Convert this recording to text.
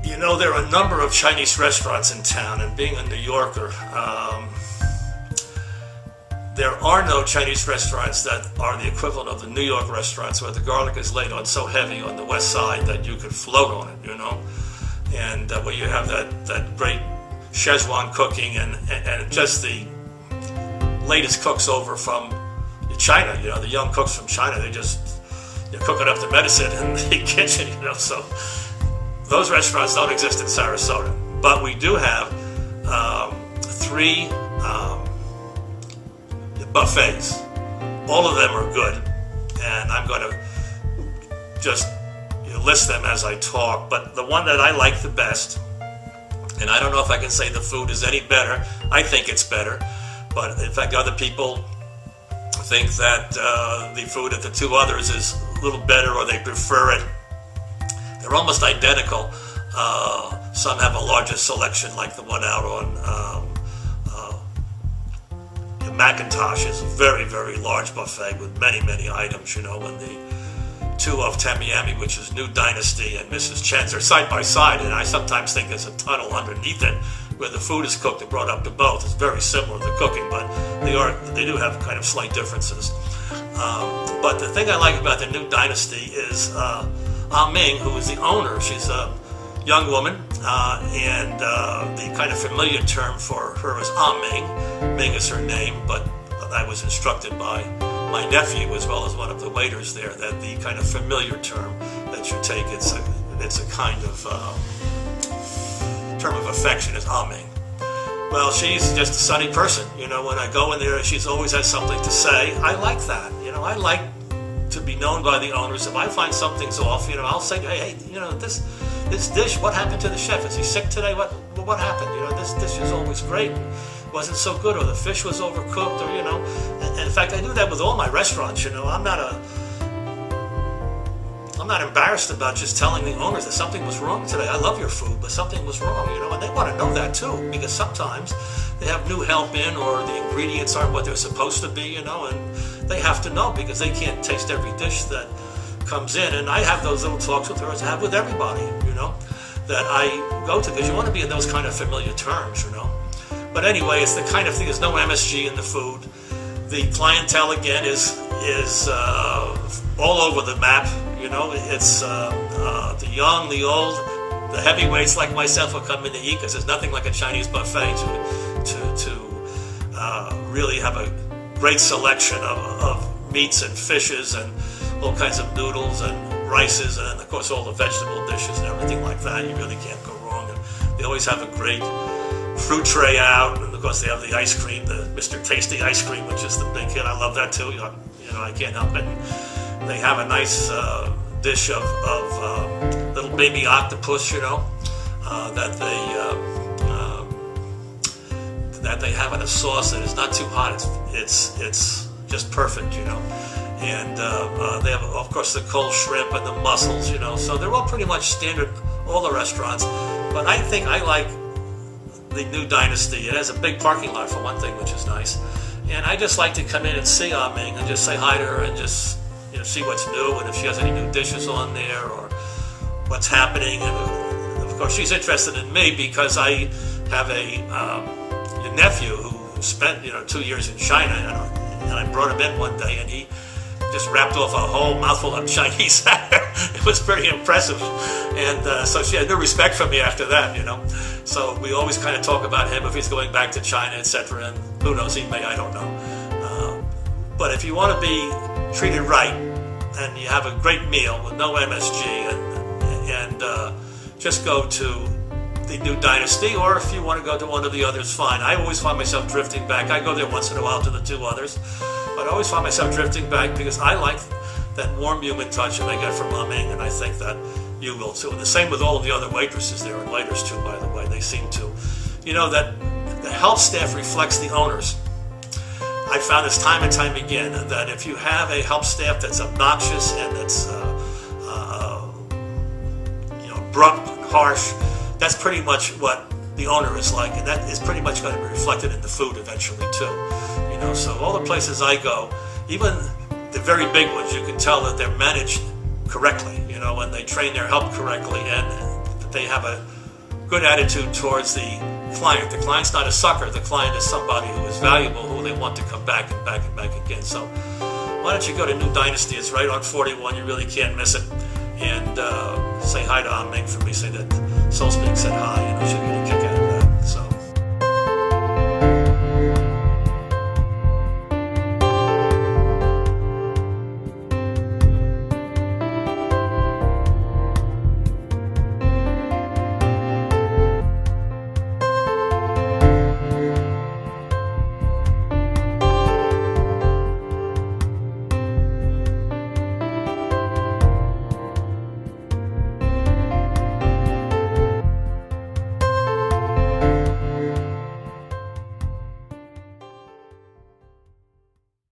You know, there are a number of Chinese restaurants in town, and being a New Yorker, there are no Chinese restaurants that are the equivalent of the New York restaurants where the garlic is laid on so heavy on the west side that you could float on it, you know, and where you have that great Szechuan cooking and just the latest cooks over from China, you know, the young cooks from China, they're cooking up the medicine in the kitchen, you know, so those restaurants don't exist in Sarasota. But we do have 3 buffets. All of them are good, and I'm going to just list them as I talk, but the one that I like the best, and I don't know if I can say the food is any better, I think it's better, but in fact other people think that the food at the 2 others is a little better, or they prefer it. They're almost identical. Some have a larger selection, like the one out on Macintosh is a very, very large buffet with many, many items, you know, and the 2 of Tamiami, which is New Dynasty, and Mrs. Chen's are side by side, and I sometimes think there's a tunnel underneath it where the food is cooked and brought up to both. It's very similar to cooking, but they do have kind of slight differences. But the thing I like about the New Dynasty is Ming, who is the owner. She's a young woman, and the kind of familiar term for her is Ming. Ming is her name, but I was instructed by my nephew, as well as one of the waiters there, that the kind of familiar term that you take, it's a kind of term of affection, is Ming. Well, she's just a sunny person. You know, when I go in there, she's always has something to say. I like that. You know, I like to be known by the owners. If I find something's off, you know, I'll say, hey, you know, this dish, what happened to the chef? Is he sick today? What happened? You know, this dish is always great. Wasn't so good, or the fish was overcooked, or, you know. And in fact, I do that with all my restaurants. You know, I'm not embarrassed about just telling the owners that something was wrong today. I love your food, but something was wrong, you know, and they want to know that too, because sometimes they have new help in, or the ingredients aren't what they're supposed to be, you know, and they have to know, because they can't taste every dish that comes in. And I have those little talks with her, as I have with everybody, you know, that I go to, because you want to be in those kind of familiar terms, you know. But anyway, it's the kind of thing, there's no MSG in the food. The clientele, again, is all over the map. You know, it's the young, the old, the heavyweights like myself will come in to eat, because there's nothing like a Chinese buffet to really have a great selection of meats and fishes and all kinds of noodles and rices, and of course all the vegetable dishes and everything like that. You really can't go wrong. And they always have a great fruit tray out, and of course they have the ice cream, the Mr. Tasty ice cream, which is the big hit. I love that too. You know, I can't help it. And they have a nice dish of little baby octopus, you know, that they have in a sauce that is not too hot. It's just perfect, you know. And they have, of course, the cold shrimp and the mussels, you know. So they're all pretty much standard, all the restaurants. But I think I like the New Dynasty. It has a big parking lot, for one thing, which is nice. And I just like to come in and see Ming and just say hi to her and just, you know, see what's new, and if she has any new dishes on there, or what's happening. And of course, she's interested in me because I have a nephew who spent, you know, 2 years in China, and I brought him in one day, and he just wrapped off a whole mouthful of Chinese. It was pretty impressive, and so she had no respect for me after that, you know. So we always kind of talk about him, if he's going back to China, etc. And who knows, he may, I don't know. But if you want to be treated right, and you have a great meal with no MSG, and just go to the New Dynasty, or if you want to go to one of the others, fine. I always find myself drifting back. I go there once in a while to the 2 others, but I always find myself drifting back because I like that warm human touch that I get from Ming, and I think that you will too. And the same with all of the other waitresses there, and waiters too, by the way. They seem to, you know, that the help staff reflects the owners. I found this time and time again, that if you have a help staff that's obnoxious and that's you know, abrupt, harsh, that's pretty much what the owner is like, and that is pretty much going to be reflected in the food eventually too. You know, so all the places I go, even the very big ones, you can tell that they're managed correctly, you know, and they train their help correctly, and they have a good attitude towards the client. The client's not a sucker. The client is somebody who is valuable, who they want to come back and back and back again. So why don't you go to New Dynasty? It's right on 41. You really can't miss it. And say hi to Ming for me. Say that Soul Speak said hi, and she'll get a kick out of it.